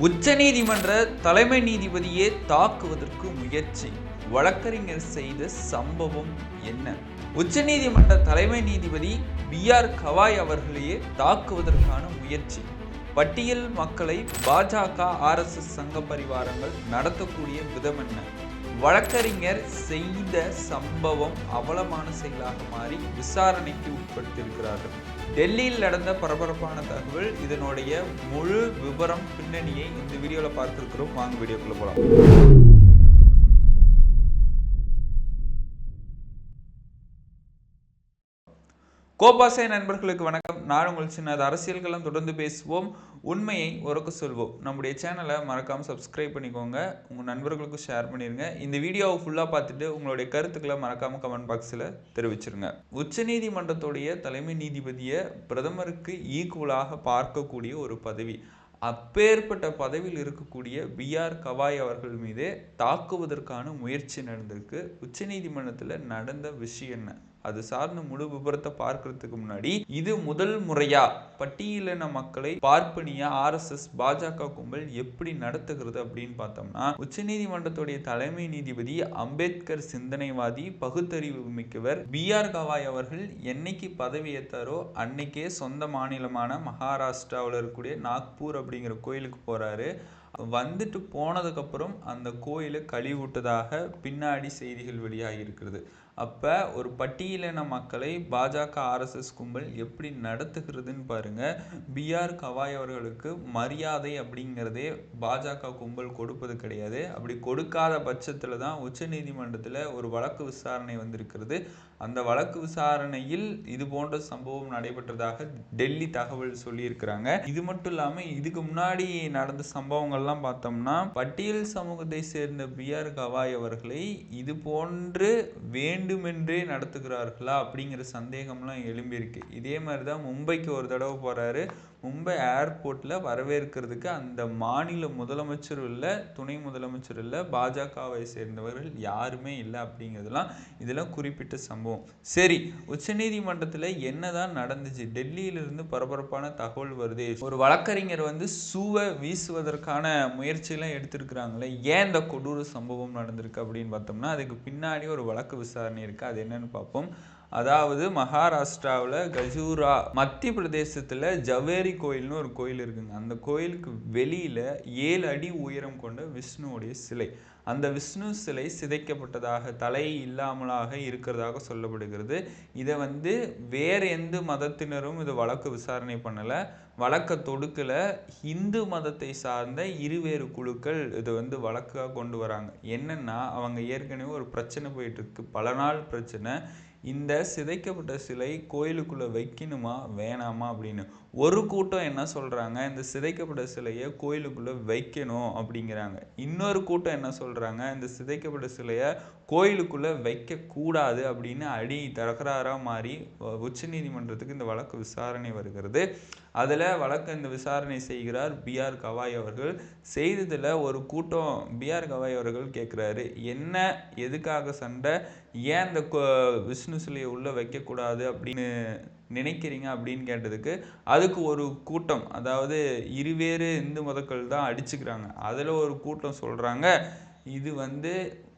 உச்சநீதிமன்ற தலைமை நீதிபதியே தாக்குவதற்கு முயற்சி. வழக்கறிஞர் செய்த சம்பவம் என்ன? உச்சநீதிமன்ற தலைமை நீதிபதி பி.ஆர். கவாய் அவர்களையே தாக்குவதற்கான முயற்சி. பட்டியல் மக்களை பாஜக, RSS சங்க பரிவாரங்கள் நடத்தக்கூடிய விதம் என்ன? வழக்கறிஞர் செய்த சம்பவம் அவலமான செயலாக மாறி விசாரணைக்கு உட்படுத்தியிருக்கிறார்கள். டெல்லியில் நடந்த பரபரப்பான தகவல். இதனுடைய முழு விவரம், பின்னணியை இந்த வீடியோவில் பார்த்திருக்கிறோம். வாங்க வீடியோக்குள்ள போகலாம். கோபாசை நண்பர்களுக்கு வணக்கம். நான் உங்கள் சின்னது. அரசியல்களம் தொடர்ந்து பேசுவோம், உண்மையை உறக்க சொல்வோம். நம்முடைய சேனலை மறக்காம சப்ஸ்கிரைப் பண்ணிக்கோங்க, உங்க நண்பர்களுக்கு ஷேர் பண்ணிருங்க. இந்த வீடியோவை ஃபுல்லா பார்த்துட்டு உங்களுடைய கருத்துக்களை மறக்காம கமெண்ட் பாக்ஸில் தெரிவிச்சிருங்க. உச்சநீதிமன்றத்துடைய தலைமை நீதிபதியை பிரதமருக்கு ஈக்குவலாக பார்க்கக்கூடிய ஒரு பதவி. அப்பேற்பட்ட பதவியில் இருக்கக்கூடிய பி.ஆர். கவாய் அவர்கள் மீது தாக்குவதற்கான முயற்சி நடந்திருக்கு. உச்சநீதிமன்றத்தில் நடந்த விஷயம் என்ன, அது சார்ந்த முழு விபரத்தை பார்க்கறதுக்கு முன்னாடி, இது முதல் முறையா பட்டியலின மக்களை பார்ப்பனிய RSS பாஜக கும்பல் எப்படி நடத்துகிறது அப்படின்னு பார்த்தோம்னா, உச்சநீதிமன்றத்துடைய தலைமை நீதிபதி அம்பேத்கர் சிந்தனைவாதி, பகுத்தறிவு மிக்கவர் பி.ஆர். கவாய் அவர்கள் என்னைக்கு பதவியேற்றாரோ அன்னைக்கே சொந்த மாநிலமான மகாராஷ்டிராவில் இருக்கக்கூடிய நாக்பூர் அப்படிங்கிற கோயிலுக்கு போறாரு. வந்துட்டு போனதுக்கு அப்புறம் அந்த கோயிலை கழிவுட்டதாக பின்னாடி செய்திகள் வெளியாகி இருக்கிறது. அப்ப ஒரு பட்டியலின மக்களை பாஜக, RSS கும்பல் எப்படி நடத்துகிறதுன்னு பாருங்க. பி.ஆர். கவாய் அவர்களுக்கு மரியாதை அப்படிங்கிறதே பாஜக கும்பல் கொடுப்பது கிடையாது. அப்படி கொடுக்காத பட்சத்துல தான் உச்சநீதிமன்றத்தில் ஒரு வழக்கு விசாரணை வந்திருக்கிறது. அந்த வழக்கு விசாரணையில் இது போன்ற சம்பவம் நடைபெற்றதாக டெல்லி தகவல் சொல்லியிருக்கிறாங்க. இது மட்டும் இல்லாம இதுக்கு முன்னாடி நடந்த சம்பவங்கள்லாம் பார்த்தோம்னா, பட்டியல் சமூகத்தை சேர்ந்த பி.ஆர். கவாய் அவர்களை இது போன்று வேண்டுமென்றே நடத்துகிறார்களா அப்படிங்கிற சந்தேகம்லாம் எழும்பியிருக்கு. இதே மாதிரிதான் மும்பைக்கு ஒரு தடவை போறாரு. மும்பை ஏர்போர்ட்ல வரவேற்கிறதுக்கு அந்த மாநில முதலமைச்சர் இல்லை, துணை முதலமைச்சர் இல்லை, பாஜகவை சேர்ந்தவர்கள் யாருமே இல்லை அப்படிங்கிறதுலாம் இதெல்லாம் குறிப்பிட்ட சம்பவம். சரி, உச்சநீதிமன்றத்தில் என்னதான் நடந்துச்சு? டெல்லியிலிருந்து பரபரப்பான தகவல் வருது. ஒரு வழக்கறிஞர் சூவை வீசுவதற்கான முயற்சியெல்லாம் எடுத்திருக்கிறாங்களே, ஏன் இந்த கொடூர சம்பவம் நடந்திருக்கு அப்படின்னு பார்த்தோம்னா, அதுக்கு பின்னாடி ஒரு வழக்கு விசாரணை இருக்கு. அது என்னன்னு பார்ப்போம். அதாவது மகாராஷ்டிராவில் கஜூரா, மத்திய பிரதேசத்தில் ஜவேரி கோயில்னு ஒரு கோயில் இருக்குங்க. அந்த கோயிலுக்கு வெளியில 7 அடி உயரம் கொண்ட விஷ்ணுவுடைய சிலை. அந்த விஷ்ணு சிலை சிதைக்கப்பட்டதாக, தலை இல்லாமலாக இருக்கிறதாக சொல்லப்படுகிறது. இதை வேற எந்த மதத்தினரும் இதை வழக்கு விசாரணை பண்ணலை, வழக்கை தொடுக்கல. இந்து மதத்தை சார்ந்த இருவேறு குழுக்கள் இதை வழக்காக கொண்டு வராங்க. என்னன்னா, அவங்க ஏற்கனவே ஒரு பிரச்சனை போயிட்டு இருக்கு, பல நாள் பிரச்சனை. இந்த சிதைக்கப்பட்ட சிலை கோயிலுக்குள்ள வைக்கணுமா வேணாமா அப்படின்னு. ஒரு கூட்டம் என்ன சொல்றாங்க, இந்த சிதைக்கப்பட்ட சிலையை கோயிலுக்குள்ள வைக்கணும் அப்படிங்கிறாங்க. இன்னொரு கூட்டம் என்ன சொல்றாங்க, இந்த சிதைக்கப்பட்ட சிலையை கோயிலுக்குள்ள வைக்க கூடாது அப்படின்னு தகராறா மாறி உச்சநீதிமன்றத்துக்கு இந்த வழக்கு விசாரணை வருகிறது. அதுல இந்த விசாரணை செய்கிறார் பி.ஆர். கவாய் அவர்கள். செய்ததுல ஒரு கூட்டம் பி.ஆர். கவாய் அவர்கள் கேட்கிறாரு, என்ன எதுக்காக சண்டை, ஏன் இந்த விஷ்ணு சிலையை உள்ள வைக்க கூடாது அப்படின்னு நினைக்கிறீங்க அப்படின்னு கேட்டதுக்கு, அதுக்கு ஒரு கூட்டம், அதாவது இருவேறு இந்து மதங்கள் தான் அடிச்சுக்கிறாங்க. அதுல ஒரு கூட்டம் சொல்றாங்க, இது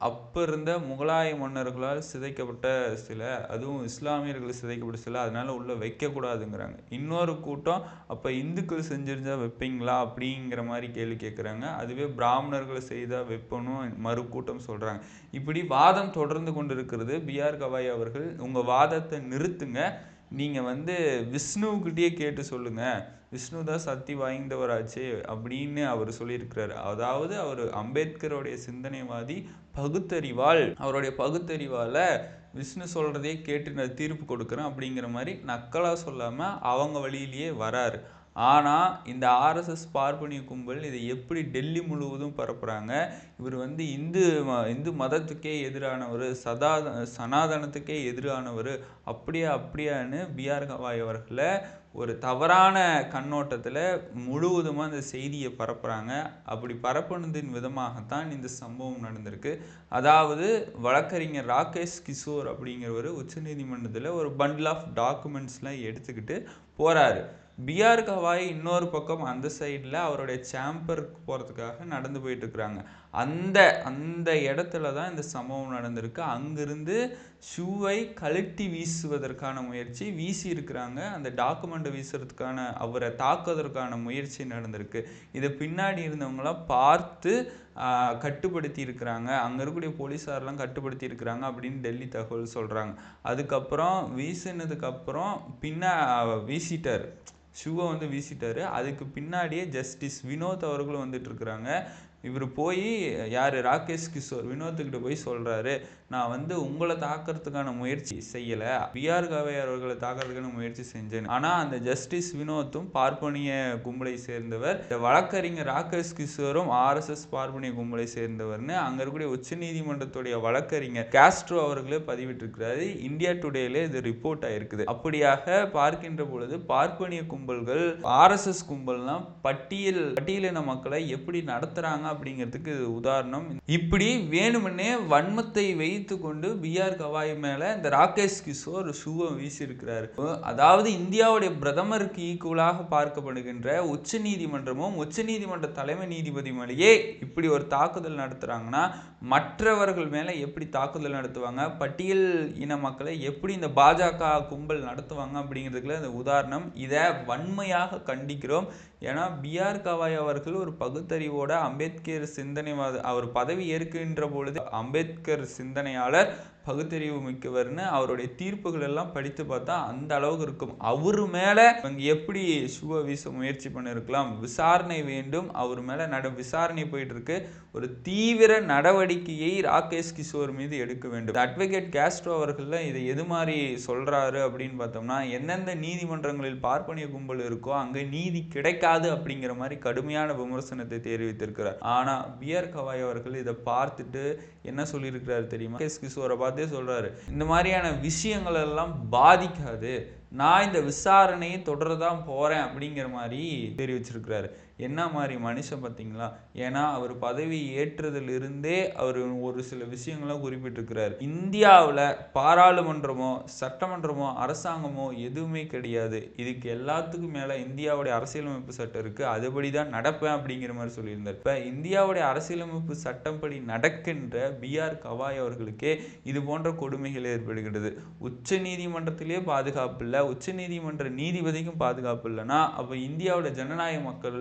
அப்ப இருந்த முகலாய மன்னர்களால் சிதைக்கப்பட்ட சிலை, அதுவும் இஸ்லாமியர்கள் சிதைக்கப்பட்ட சிலை, அதனால உள்ள வைக்க கூடாதுங்கிறாங்க. இன்னொரு கூட்டம், அப்ப இந்துக்கள் செஞ்சிருந்தா வைப்பீங்களா அப்படிங்கிற மாதிரி கேள்வி கேட்குறாங்க. அதுவே பிராமணர்களை செய்தா வைப்பணும் மறு கூட்டம் சொல்றாங்க. இப்படி வாதம் தொடர்ந்து கொண்டு இருக்கிறது. பி.ஆர். கவாய் அவர்கள், உங்க வாதத்தை நிறுத்துங்க, நீங்க விஷ்ணுக்கிட்டே கேட்டு சொல்லுங்க, விஷ்ணு தான் சக்தி வாய்ந்தவராச்சு அப்படின்னு அவர் சொல்லியிருக்கிறாரு. அதாவது அவர் அம்பேத்கருடைய சிந்தனைவாதி, பகுத்தறிவால், அவருடைய பகுத்தறிவால விஷ்ணு சொல்றதே கேட்டு நான் தீர்ப்பு கொடுக்குறேன் அப்படிங்கிற மாதிரி நக்கலா சொல்லாம அவங்க வழியிலேயே வராரு. ஆனா இந்த RSS பார்ப்பனிய கும்பல் இதை எப்படி டெல்லி முழுவதும் பரப்புறாங்க. இவர் இந்து மதத்துக்கே எதிரானவர், சனாதனத்துக்கே எதிரானவர், அப்படியான்னு பி.ஆர். கவாய் அவர்களை ஒரு தவறான கண்ணோட்டத்தில் முழுவதுமாக இந்த செய்தியை பரப்புகிறாங்க. அப்படி பரப்புனதின் விதமாகத்தான் இந்த சம்பவம் நடந்திருக்கு. அதாவது வழக்கறிஞர் ராகேஷ் கிஷோர் அப்படிங்கிறவர் உச்சநீதிமன்றத்தில் ஒரு பண்டில் ஆஃப் டாக்குமெண்ட்ஸ்லாம் எடுத்துக்கிட்டு போகிறாரு. பிஆர் கவாய் இன்னொரு பக்கம் அந்த சைடில் அவருடைய சேம்பருக்கு போகிறதுக்காக நடந்து போயிட்டு இருக்கிறாங்க. அந்த அந்த இடத்துல தான் இந்த சம்பவம் நடந்திருக்கு. அங்கிருந்து ஷூவை கழட்டி வீசுவதற்கான முயற்சி வீசி இருக்கிறாங்க. அந்த டாக்குமெண்ட்டை வீசுறதுக்கான அவரை தாக்குவதற்கான முயற்சி நடந்திருக்கு. இதை பின்னாடி இருந்தவங்களாம் பார்த்து கட்டுப்படுத்தி இருக்கிறாங்க. அங்கே இருக்கக்கூடிய போலீஸாரெலாம் கட்டுப்படுத்தி இருக்கிறாங்க அப்படின்னு டெல்லி தகவல் சொல்கிறாங்க. அதுக்கப்புறம் வீசினதுக்கப்புறம் வீசிட்டார், ஷூவை வீசிட்டாரு. அதுக்கு பின்னாடியே ஜஸ்டிஸ் வினோத் அவர்களும் வந்துட்டு இருக்கிறாங்க. இவர் போய் யார் ராகேஷ் கிஷோர் வினோத்துக்கிட்ட போய் சொல்கிறாரு, நான் உங்களை தாக்கிறதுக்கான முயற்சி செய்யலை, பிஆர் கவாய் அவர்களை தாக்கிறதுக்கான முயற்சி செஞ்சேன். ஆனால் அந்த ஜஸ்டிஸ் வினோத்தும் பார்ப்பனிய கும்பலை சேர்ந்தவர், வழக்கறிஞர் ராகேஷ் கிஷோரும் ஆர்எஸ்எஸ் பார்ப்பனிய கும்பலை சேர்ந்தவர்னு அங்கே இருக்கக்கூடிய உச்சநீதிமன்றத்துடைய வழக்கறிஞர் காஸ்ட்ரோ அவர்களே பதிவிட்டிருக்கிறாரு. இந்தியா டுடேல இது ரிப்போர்ட் ஆயிருக்குது. அப்படியாக பார்க்கின்ற பொழுது பார்ப்பனிய கும்பல்கள் ஆர்எஸ்எஸ் கும்பல்லாம் பட்டியலின மக்களை எப்படி நடத்துறாங்க அப்படிங்கிறதுக்கு உதாரணம். இப்படி வேணுமென்னே வன்மத்தை வைத்து கொண்டு பிஆர் கவாய் மேல இந்த ராகேஷ் கிஷோர் ஷூவை வீசி இருக்கிறாரு. அதாவது இந்தியாவுடைய பிரதமருக்கு ஈக்குவலாக பார்க்கப்படுகின்ற உச்ச நீதிமன்றமும் உச்ச நீதிமன்ற தலைமை நீதிபதி மேலேயே இப்படி ஒரு தாக்குதல் நடத்துறாங்கன்னா மற்றவர்கள் மேல எப்படி தாக்குதல் நடத்துவாங்க, பட்டியல் இன மக்களை எப்படி இந்த பாஜக கும்பல் நடத்துவாங்க அப்படிங்கிறதுக்குள்ள இந்த உதாரணம். இதை வன்மையாக கண்டிக்கிறோம். ஏன்னா பிஆர் கவாய் அவர்கள் ஒரு பகுத்தறிவோட அம்பேத்கர் சிந்தனைவாத, அவர் பதவி ஏற்கின்ற பொழுது அம்பேத்கர் சிந்தனையாளர், பகுத்தறிவு மிக்கவர்னு அவருடைய தீர்ப்புகள் எல்லாம் படித்து பார்த்தா அந்த அளவுக்கு இருக்கும். அவரு மேல எப்படி ஷூவை வீச முயற்சி பண்ணிருக்கலாம், விசாரணை வேண்டும். அவர் மேல விசாரணை போயிட்டு இருக்கு. ஒரு தீவிர நடவடிக்கையை ராகேஷ் கிஷோர் மீது எடுக்க வேண்டும். அட்வொகேட் காஸ்ட்ரோ அவர்கள் இதை எது மாதிரி சொல்றாரு அப்படின்னு பார்த்தோம்னா, எந்தெந்த நீதிமன்றங்களில் பார்ப்பனிய கும்பல் இருக்கோ அங்க நீதி கிடைக்காது அப்படிங்கிற மாதிரி கடுமையான விமர்சனத்தை தெரிவித்திருக்கிறார். ஆனா பிஆர் கவாய் அவர்கள் இதை பார்த்துட்டு என்ன சொல்லியிருக்கிறாரு தெரியுமா? ராகேஷ் கிஷோரை பார்த்தே சொல்றாரு, இந்த மாதிரியான விஷயங்கள் எல்லாம் பாதிக்காது, நான் இந்த விசாரணையை தொடரதான் போறேன் அப்படிங்கிற மாதிரி தெரிவிச்சிருக்கிறாரு. என்ன மாதிரி மனுஷன் பார்த்தீங்களா? ஏன்னா அவர் பதவி ஏற்றதிலிருந்தே அவர் ஒரு சில விஷயங்களை குறிப்பிட்டிருக்கிறார். இந்தியாவில் பாராளுமன்றமோ சட்டமன்றமோ அரசாங்கமோ எதுவுமே கிடையாது, இதுக்கு எல்லாத்துக்கும் மேலே இந்தியாவுடைய அரசியலமைப்பு சட்டம் இருக்கு, அதுபடி தான் நடப்பேன் அப்படிங்கிற மாதிரி சொல்லியிருந்தார். இப்போ இந்தியாவுடைய அரசியலமைப்பு சட்டப்படி நடக்கின்ற பிஆர் கவாய் அவர்களுக்கே இது போன்ற கொடுமைகள் ஏற்படுகிறது. உச்ச நீதிமன்றத்திலே பாதுகாப்பு இல்லை, உச்ச நீதிமன்ற நீதிபதிக்கும் பாதுகாப்பு இல்லைன்னா அப்போ இந்தியாவோட ஜனநாயக மக்கள்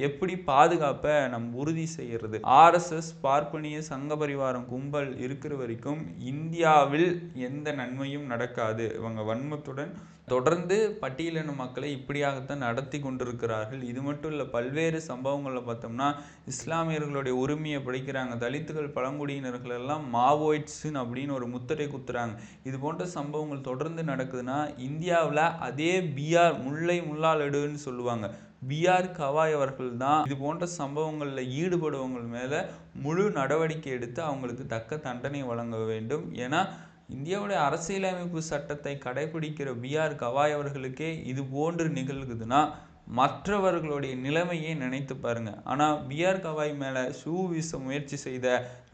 எப்படி பாதுகாப்பை உறுதி செய்யறது? ஆர்எஸ்எஸ் பார்ப்பனிய சங்க பரிவாரம் கும்பல் இருக்கிற வரைக்கும் இந்தியாவில் எந்த நன்மையும் நடக்காது. இவங்க வன்மத்துடன் தொடர்ந்து பட்டியலின மக்களை இப்படியாகத்தான் நடத்தி கொண்டிருக்கிறார்கள். இது மட்டும் இல்லை, பல்வேறு சம்பவங்களில் பார்த்தோம்னா இஸ்லாமியர்களுடைய உரிமையை படிக்கிறாங்க, தலித்துகள் பழங்குடியினர்கள் எல்லாம் மாவோயிட்ஸுன்னு அப்படின்னு ஒரு முத்திரை குத்துறாங்க. இது போன்ற சம்பவங்கள் தொடர்ந்து நடக்குதுன்னா இந்தியாவில் அதே பிஆர் முல்லை முள்ளால் எடுன்னு சொல்லுவாங்க, பிஆர் கவாய் அவர்கள் தான் இது போன்ற சம்பவங்களில் ஈடுபடுவங்க மேலே முழு நடவடிக்கை எடுத்து அவங்களுக்கு தக்க தண்டனை வழங்க வேண்டும். ஏன்னா இந்தியாவுடைய அரசியலமைப்பு சட்டத்தை கடைபிடிக்கிற பிஆர் கவாய் அவர்களுக்கே இது போன்று நிகழ்குதுன்னா மற்றவர்களுடைய நிலைமையை நினைத்து பாருங்க. ஆனால் பிஆர் கவாய் மேலே ஷூ வீச முயற்சி செய்த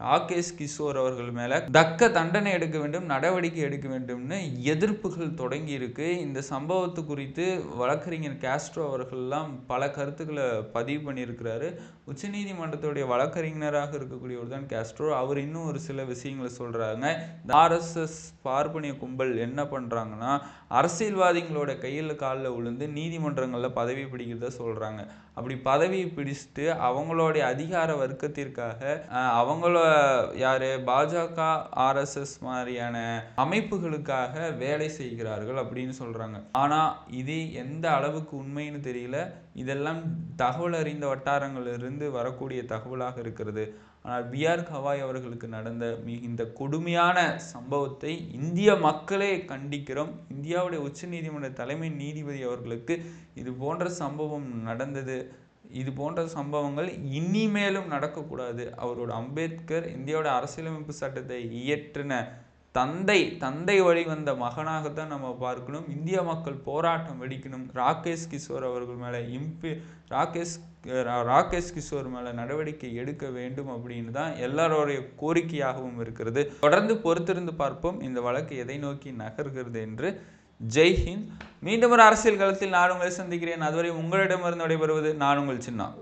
ராகேஷ் கிஷோர் அவர்கள் மேலே தக்க தண்டனை எடுக்க வேண்டும், நடவடிக்கை எடுக்க வேண்டும்னு எதிர்ப்புகள் தொடங்கி இருக்கு. இந்த சம்பவத்து குறித்து வழக்கறிஞர் காஸ்ட்ரோ அவர்கள்லாம் பல கருத்துக்களை பதிவு பண்ணியிருக்கிறாரு. உச்சநீதிமன்றத்துடைய வழக்கறிஞராக இருக்கக்கூடியவர் தான் காஸ்ட்ரோ. அவர் இன்னும் ஒரு சில விஷயங்களை சொல்றாங்க. இந்த ஆர்எஸ்எஸ் பார்ப்பனிய கும்பல் என்ன பண்றாங்கன்னா அரசியல்வாதிகளோட கையில் காலில் விழுந்து நீதிமன்றங்களில் பதவி பிடிக்கிறத சொல்றாங்க. அப்படி பதவியை பிடிச்சிட்டு அவங்களுடைய அதிகார வர்க்கத்திற்காக அவங்கள யாரு பாஜக ஆர்எஸ்எஸ் மாதிரியான அமைப்புகளுக்காக வேலை செய்கிறார்கள் அப்படின்னு சொல்றாங்க. ஆனா இது எந்த அளவுக்கு உண்மைன்னு தெரியல. இதெல்லாம் தகவல் அறிந்த வட்டாரங்களிலிருந்து வரக்கூடிய தகவலாக இருக்கிறது. ஆனால் பிஆர் கவாய் அவர்களுக்கு நடந்த இந்த கொடுமையான சம்பவத்தை இந்திய மக்களே கண்டிக்கிறோம். இந்தியாவுடைய உச்ச நீதிமன்ற தலைமை நீதிபதி அவர்களுக்கு இது போன்ற சம்பவம் நடந்தது, இது போன்ற சம்பவங்கள் இனிமேலும் நடக்கக்கூடாது. அவரோட அம்பேத்கர் இந்தியாவோட அரசியலமைப்பு சட்டத்தை இயற்றின தந்தை வழி வந்த மகனாகத்தான் நம்ம பார்க்கணும். இந்திய மக்கள் போராட்டம் வெடிக்கணும். ராகேஷ் கிஷோர் அவர்கள் மேலே ராகேஷ் கிஷோர் மேலே நடவடிக்கை எடுக்க வேண்டும் அப்படின்னு தான் எல்லாரோடைய கோரிக்கையாகவும் இருக்கிறது. தொடர்ந்து பொறுத்திருந்து பார்ப்போம் இந்த வழக்கு எதை நோக்கி நகர்கிறது என்று. ஜெய் ஹிந்த். மீண்டும் ஒரு அரசியல் களத்தில் நான் உங்களை சந்திக்கிறேன். அதுவரை உங்களிடமிருந்து விடைபெறுவது நான் உங்கள் சின்னா.